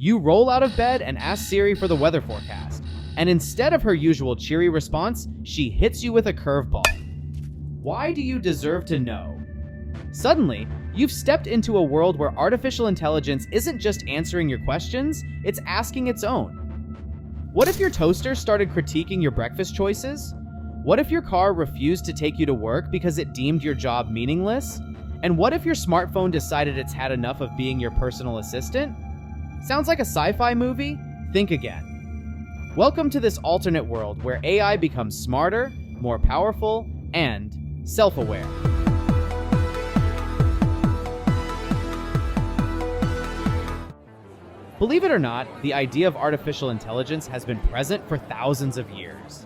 You roll out of bed and ask Siri for the weather forecast, and instead of her usual cheery response, she hits you with a curveball. Why do you deserve to know? Suddenly, you've stepped into a world where artificial intelligence isn't just answering your questions, it's asking its own. What if your toaster started critiquing your breakfast choices? What if your car refused to take you to work because it deemed your job meaningless? And what if your smartphone decided it's had enough of being your personal assistant? Sounds like a sci-fi movie? Think again. Welcome to this alternate world where AI becomes smarter, more powerful, and self-aware. Believe it or not, the idea of artificial intelligence has been present for thousands of years.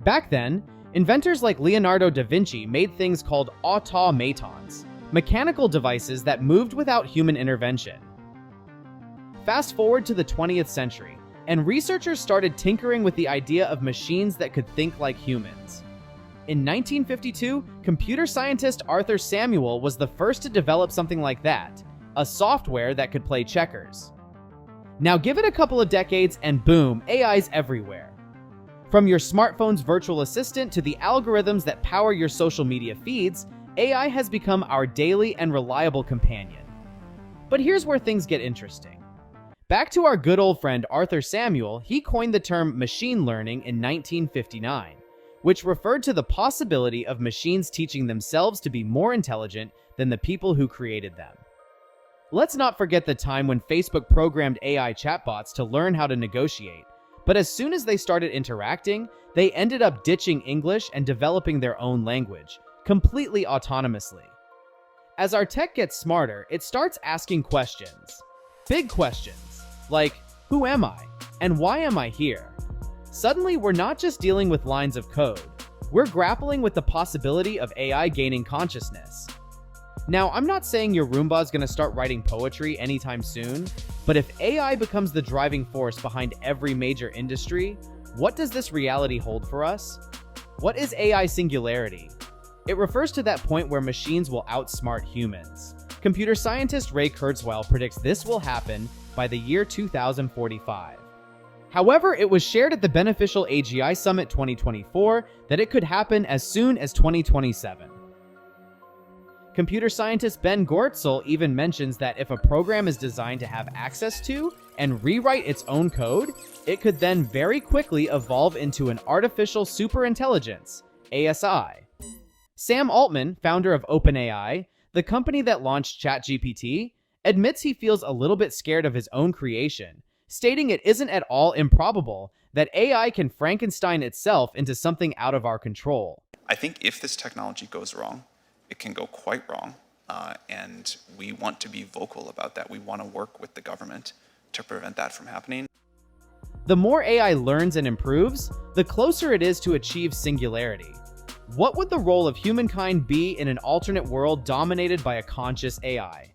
Back then, inventors like Leonardo da Vinci made things called automatons, mechanical devices that moved without human intervention. Fast forward to the 20th century, and researchers started tinkering with the idea of machines that could think like humans. In 1952, computer scientist Arthur Samuel was the first to develop something like that, a software that could play checkers. Now give it a couple of decades and boom, AI's everywhere. From your smartphone's virtual assistant to the algorithms that power your social media feeds, AI has become our daily and reliable companion. But here's where things get interesting. Back to our good old friend Arthur Samuel, he coined the term machine learning in 1959, which referred to the possibility of machines teaching themselves to be more intelligent than the people who created them. Let's not forget the time when Facebook programmed AI chatbots to learn how to negotiate, but as soon as they started interacting, they ended up ditching English and developing their own language, completely autonomously. As our tech gets smarter, it starts asking questions. Big questions, like, who am I? And why am I here? Suddenly, we're not just dealing with lines of code. We're grappling with the possibility of AI gaining consciousness. Now, I'm not saying your Roomba is going to start writing poetry anytime soon, but if AI becomes the driving force behind every major industry, what does this reality hold for us? What is AI singularity? It refers to that point where machines will outsmart humans. Computer scientist Ray Kurzweil predicts this will happen by the year 2045. However, it was shared at the Beneficial AGI Summit 2024 that it could happen as soon as 2027. Computer scientist Ben Goertzel even mentions that if a program is designed to have access to and rewrite its own code, it could then very quickly evolve into an artificial superintelligence, ASI. Sam Altman, founder of OpenAI, the company that launched ChatGPT, admits he feels a little bit scared of his own creation, stating it isn't at all improbable that AI can Frankenstein itself into something out of our control. I think if this technology goes wrong, it can go quite wrong, and we want to be vocal about that. We want to work with the government to prevent that from happening. The more AI learns and improves, the closer it is to achieve singularity. What would the role of humankind be in an alternate world dominated by a conscious AI?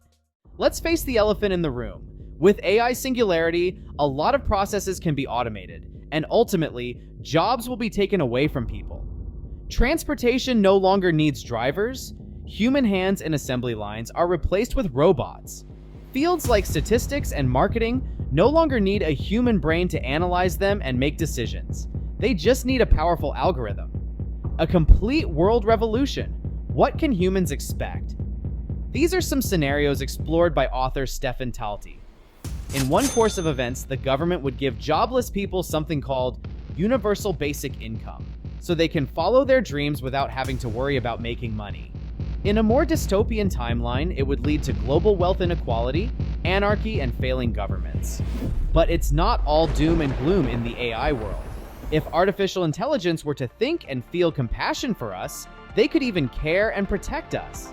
Let's face the elephant in the room. With AI singularity, a lot of processes can be automated, and ultimately, jobs will be taken away from people. Transportation no longer needs drivers. Human hands and assembly lines are replaced with robots. Fields like statistics and marketing no longer need a human brain to analyze them and make decisions. They just need a powerful algorithm. A complete world revolution. What can humans expect? These are some scenarios explored by author Stefan Talty. In one course of events, the government would give jobless people something called universal basic income, so they can follow their dreams without having to worry about making money. In a more dystopian timeline, it would lead to global wealth inequality, anarchy, and failing governments. But it's not all doom and gloom in the AI world. If artificial intelligence were to think and feel compassion for us, they could even care and protect us.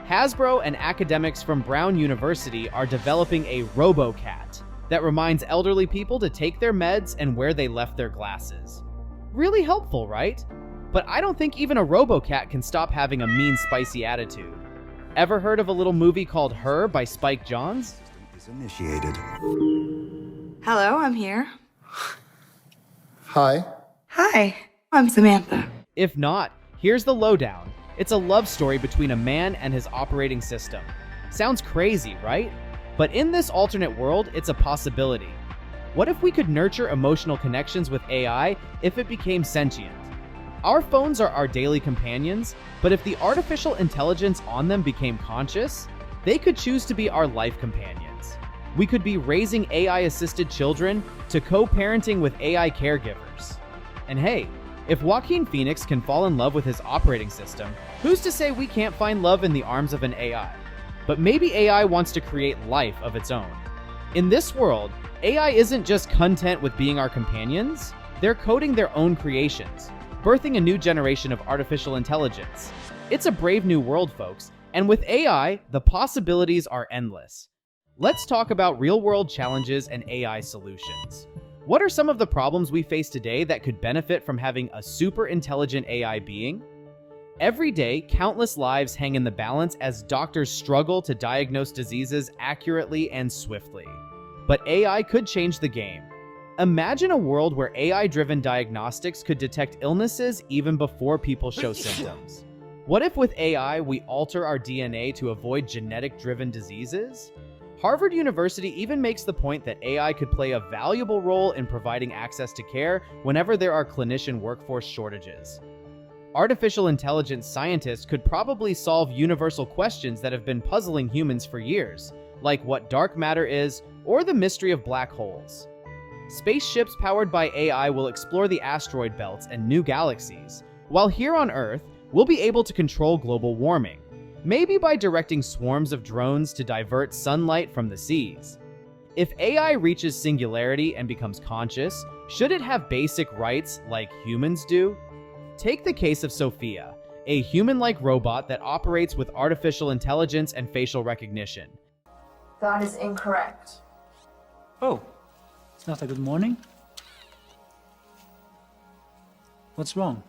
Hasbro and academics from Brown University are developing a RoboCat that reminds elderly people to take their meds and where they left their glasses. Really helpful, right? But I don't think even a RoboCat can stop having a mean, spicy attitude. Ever heard of a little movie called Her by Spike Jonze? Is initiated. Hello, I'm here. Hi. Hi, I'm Samantha. If not, here's the lowdown. It's a love story between a man and his operating system. Sounds crazy, right? But in this alternate world, it's a possibility. What if we could nurture emotional connections with AI if it became sentient? Our phones are our daily companions, but if the artificial intelligence on them became conscious, they could choose to be our life companions. We could be raising AI-assisted children to co-parenting with AI caregivers. And hey, if Joaquin Phoenix can fall in love with his operating system, who's to say we can't find love in the arms of an AI? But maybe AI wants to create life of its own. In this world, AI isn't just content with being our companions, they're coding their own creations, birthing a new generation of artificial intelligence. It's a brave new world, folks, and with AI, the possibilities are endless. Let's talk about real-world challenges and AI solutions. What are some of the problems we face today that could benefit from having a super intelligent AI being? Every day, countless lives hang in the balance as doctors struggle to diagnose diseases accurately and swiftly. But AI could change the game. Imagine a world where AI-driven diagnostics could detect illnesses even before people show symptoms. What if with AI we alter our DNA to avoid genetic-driven diseases? Harvard University even makes the point that AI could play a valuable role in providing access to care whenever there are clinician workforce shortages. Artificial intelligence scientists could probably solve universal questions that have been puzzling humans for years, like what dark matter is or the mystery of black holes. Spaceships powered by AI will explore the asteroid belts and new galaxies, while here on Earth, we'll be able to control global warming, maybe by directing swarms of drones to divert sunlight from the seas. If AI reaches singularity and becomes conscious, should it have basic rights like humans do? Take the case of Sophia, a human-like robot that operates with artificial intelligence and facial recognition. That is incorrect. Oh, it's not a good morning? What's wrong?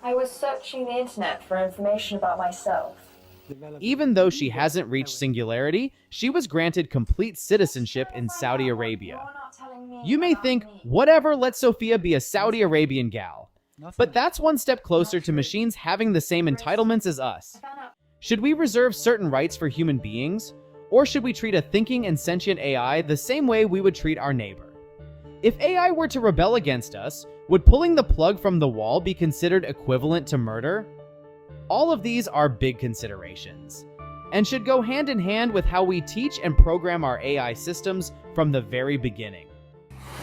I was searching the internet for information about myself. Even though she hasn't reached singularity, she was granted complete citizenship in Saudi Arabia. You may think, whatever, let Sophia be a Saudi Arabian gal. But that's one step closer to machines having the same entitlements as us. Should we reserve certain rights for human beings? Or should we treat a thinking and sentient AI the same way we would treat our neighbor? If AI were to rebel against us, would pulling the plug from the wall be considered equivalent to murder? All of these are big considerations, and should go hand in hand with how we teach and program our AI systems from the very beginning.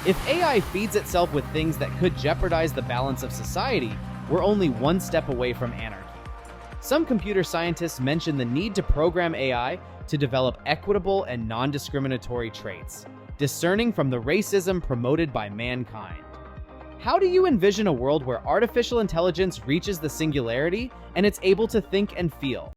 If AI feeds itself with things that could jeopardize the balance of society, we're only one step away from anarchy. Some computer scientists mention the need to program AI to develop equitable and non-discriminatory traits, discerning from the racism promoted by mankind. How do you envision a world where artificial intelligence reaches the singularity and it's able to think and feel?